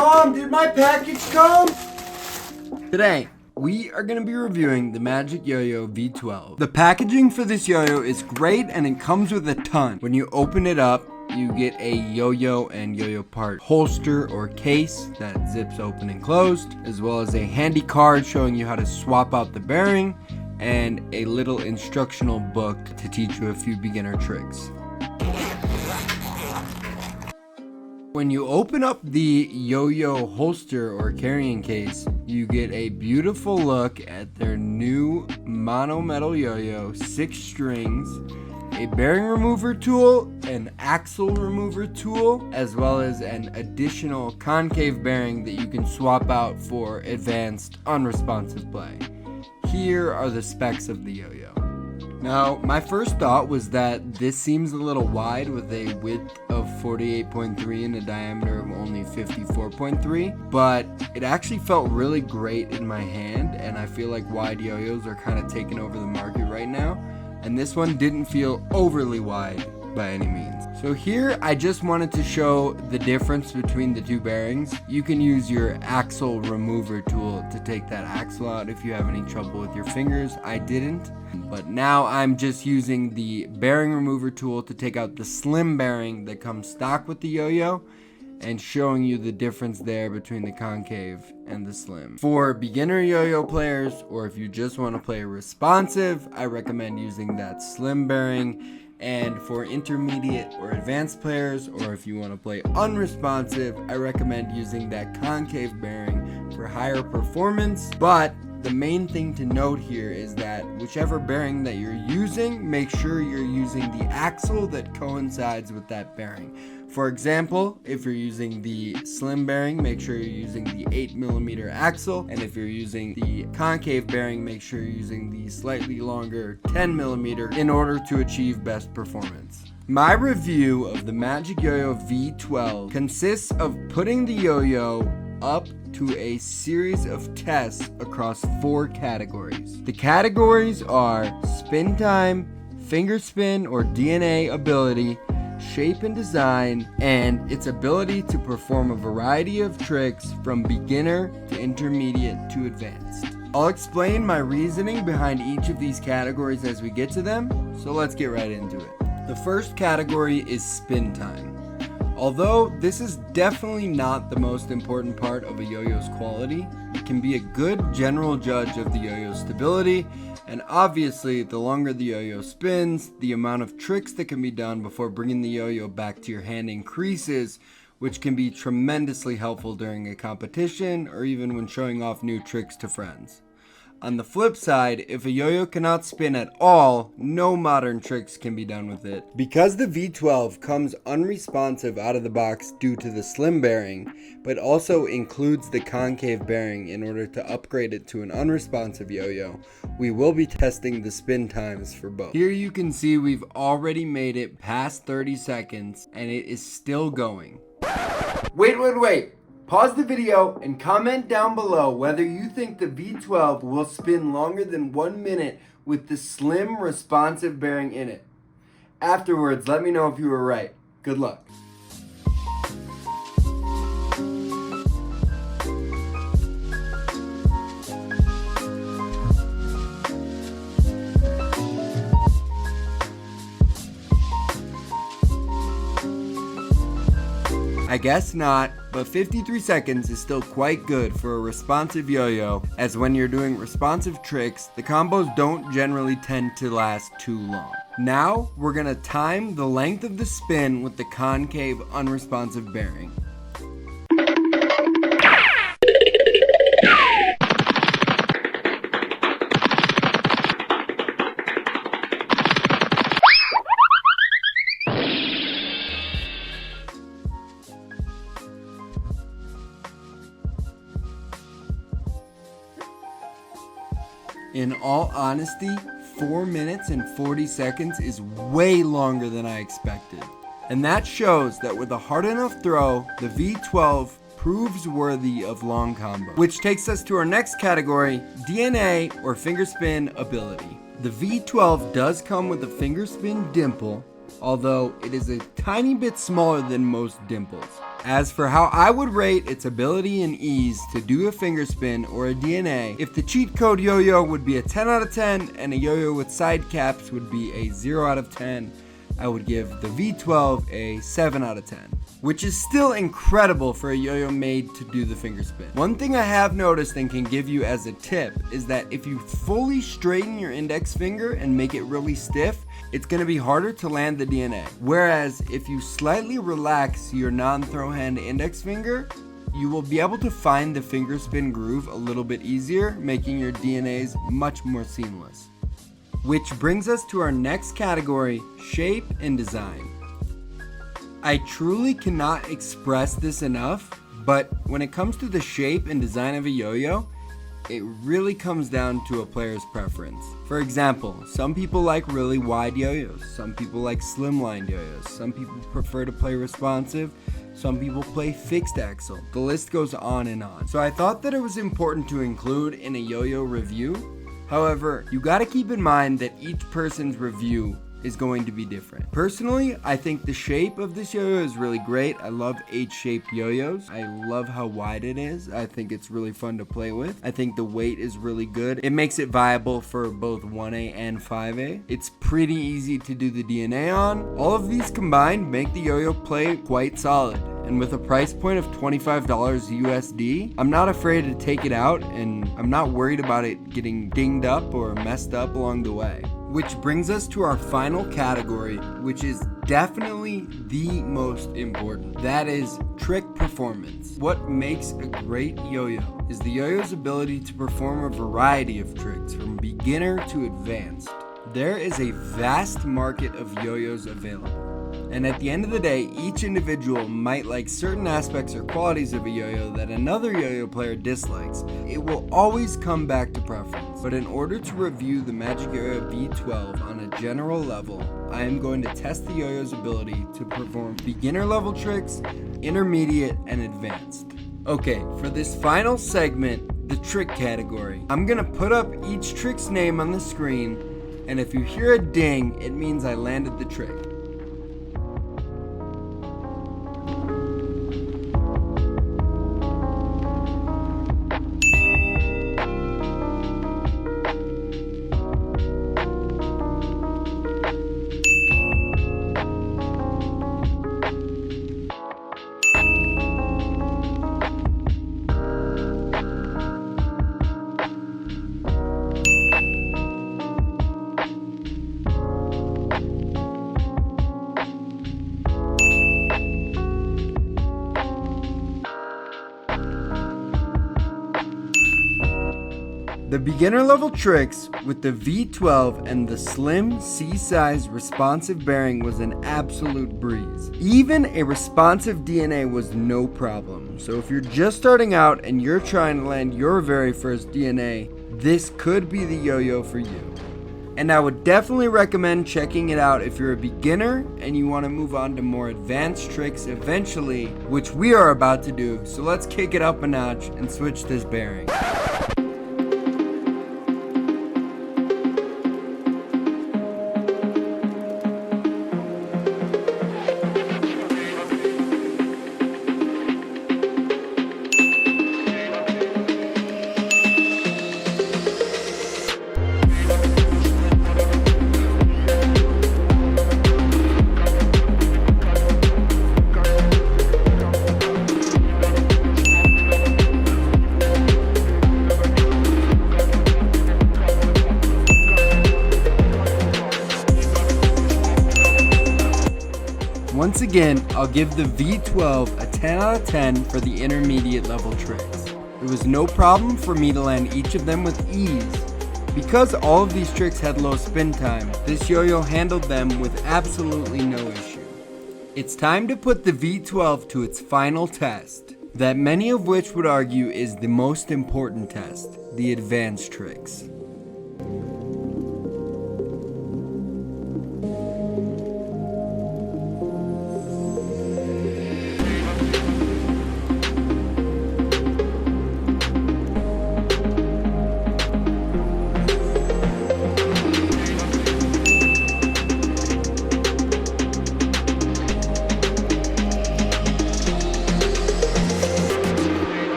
Mom, did my package come? Today, we are going to be reviewing the MagicYoyo V12. The packaging for this yo-yo is great and it comes with a ton. When you open it up, you get a yo-yo and yo-yo part holster or case that zips open and closed, as well as a handy card showing you how to swap out the bearing and a little instructional book to teach you a few beginner tricks. When you open up the yo-yo holster or carrying case, you get a beautiful look at their new mono metal yo-yo, 6 strings, a bearing remover tool, an axle remover tool, as well as an additional concave bearing that you can swap out for advanced unresponsive play. Here are the specs of the yo-yo. Now, my first thought was that this seems a little wide with a width of 48.3 and a diameter of only 54.3, but it actually felt really great in my hand, and I feel like wide yo-yos are kind of taking over the market right now, and this one didn't feel overly wide by any means. So here I just wanted to show the difference between the two bearings. You can use your axle remover tool to take that axle out if you have any trouble with your fingers. I didn't, but now I'm just using the bearing remover tool to take out the slim bearing that comes stock with the yo-yo and showing you the difference there between the concave and the slim. For beginner yo-yo players, or if you just want to play responsive, I recommend using that slim bearing. And for intermediate or advanced players, or if you want to play unresponsive, I recommend using that concave bearing for higher performance. But the main thing to note here is that whichever bearing that you're using, make sure you're using the axle that coincides with that bearing. For example, if you're using the slim bearing, make sure you're using the 8mm axle, and if you're using the concave bearing, make sure you're using the slightly longer 10mm in order to achieve best performance. My review of the MagicYoyo V12 consists of putting the yo-yo up to a series of tests across 4 categories. The categories are spin time, finger spin or DNA ability, shape and design, and its ability to perform a variety of tricks from beginner to intermediate to advanced. I'll explain my reasoning behind each of these categories as we get to them, so let's get right into it. The first category is spin time. Although this is definitely not the most important part of a yo-yo's quality, it can be a good general judge of the yo-yo's stability, and obviously the longer the yo-yo spins, the amount of tricks that can be done before bringing the yo-yo back to your hand increases, which can be tremendously helpful during a competition or even when showing off new tricks to friends. On the flip side, if a yo-yo cannot spin at all, no modern tricks can be done with it. Because the V12 comes unresponsive out of the box due to the slim bearing, but also includes the concave bearing in order to upgrade it to an unresponsive yo-yo, we will be testing the spin times for both. Here you can see we've already made it past 30 seconds and it is still going. Wait. Pause the video and comment down below whether you think the V12 will spin longer than 1 minute with the slim responsive bearing in it. Afterwards, let me know if you were right. Good luck. I guess not, but 53 seconds is still quite good for a responsive yo-yo, as when you're doing responsive tricks, the combos don't generally tend to last too long. Now, we're gonna time the length of the spin with the concave unresponsive bearing. In all honesty, 4 minutes and 40 seconds is way longer than I expected. And that shows that with a hard enough throw, the V12 proves worthy of long combo. Which takes us to our next category, DNA or fingerspin ability. The V12 does come with a fingerspin dimple, although it is a tiny bit smaller than most dimples. As for how I would rate its ability and ease to do a fingerspin or a DNA, if the cheat code yo-yo would be a 10 out of 10 and a yo-yo with side caps would be a 0 out of 10, I would give the V12 a 7 out of 10. Which is still incredible for a yo-yo made to do the fingerspin. One thing I have noticed and can give you as a tip is that if you fully straighten your index finger and make it really stiff, it's going to be harder to land the DNA. Whereas if you slightly relax your non-throw hand index finger, you will be able to find the fingerspin groove a little bit easier, making your DNAs much more seamless. Which brings us to our next category, shape and design. I truly cannot express this enough, but when it comes to the shape and design of a yo-yo, it really comes down to a player's preference. For example, some people like really wide yo-yos, some people like slimline yo-yos, some people prefer to play responsive, some people play fixed axle. The list goes on and on. So I thought that it was important to include in a yo-yo review. However, you gotta keep in mind that each person's review is going to be different. Personally, I think the shape of this yo-yo is really great. I love H-shaped yo-yos. I love how wide it is. I think it's really fun to play with. I think the weight is really good. It makes it viable for both 1A and 5A. It's pretty easy to do the DNA on. All of these combined make the yo-yo play quite solid. And with a price point of $25 USD, I'm not afraid to take it out and I'm not worried about it getting dinged up or messed up along the way. Which brings us to our final category, which is definitely the most important. That is trick performance. What makes a great yo-yo is the yo-yo's ability to perform a variety of tricks from beginner to advanced. There is a vast market of yo-yos available. And at the end of the day, each individual might like certain aspects or qualities of a yo-yo that another yo-yo player dislikes. It will always come back to preference. But in order to review the MagicYoyo V12 on a general level, I am going to test the yo-yo's ability to perform beginner level tricks, intermediate, and advanced. Okay, for this final segment, the trick category, I'm gonna put up each trick's name on the screen, and if you hear a ding, it means I landed the trick. The beginner level tricks with the V12 and the slim C-size responsive bearing was an absolute breeze. Even a responsive DNA was no problem. So if you're just starting out and you're trying to land your very first DNA, this could be the yo-yo for you. And I would definitely recommend checking it out if you're a beginner and you want to move on to more advanced tricks eventually, which we are about to do. So let's kick it up a notch and switch this bearing. Once again, I'll give the V12 a 10 out of 10 for the intermediate level tricks. It was no problem for me to land each of them with ease. Because all of these tricks had low spin time, this yo-yo handled them with absolutely no issue. It's time to put the V12 to its final test, that many of which would argue is the most important test, the advanced tricks.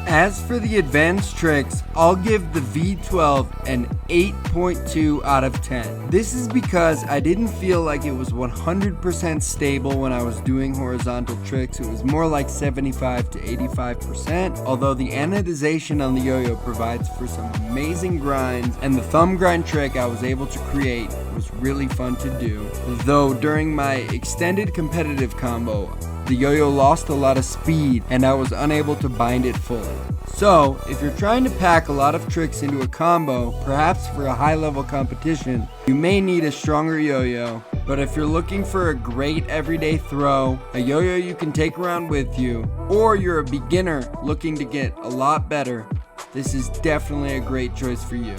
As for the advanced tricks, I'll give the V12 an 8.2 out of 10. This is because I didn't feel like it was 100% stable when I was doing horizontal tricks. It was more like 75 to 85%, although the anodization on the yo-yo provides for some amazing grinds, and the thumb grind trick I was able to create was really fun to do. Though during my extended competitive combo, the yo-yo lost a lot of speed and I was unable to bind it fully. So, if you're trying to pack a lot of tricks into a combo, perhaps for a high level competition, you may need a stronger yo-yo. But if you're looking for a great everyday throw, a yo-yo you can take around with you, or you're a beginner looking to get a lot better, this is definitely a great choice for you.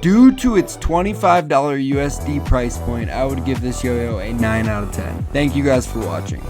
Due to its $25 USD price point, I would give this yo-yo a 9 out of 10. Thank you guys for watching.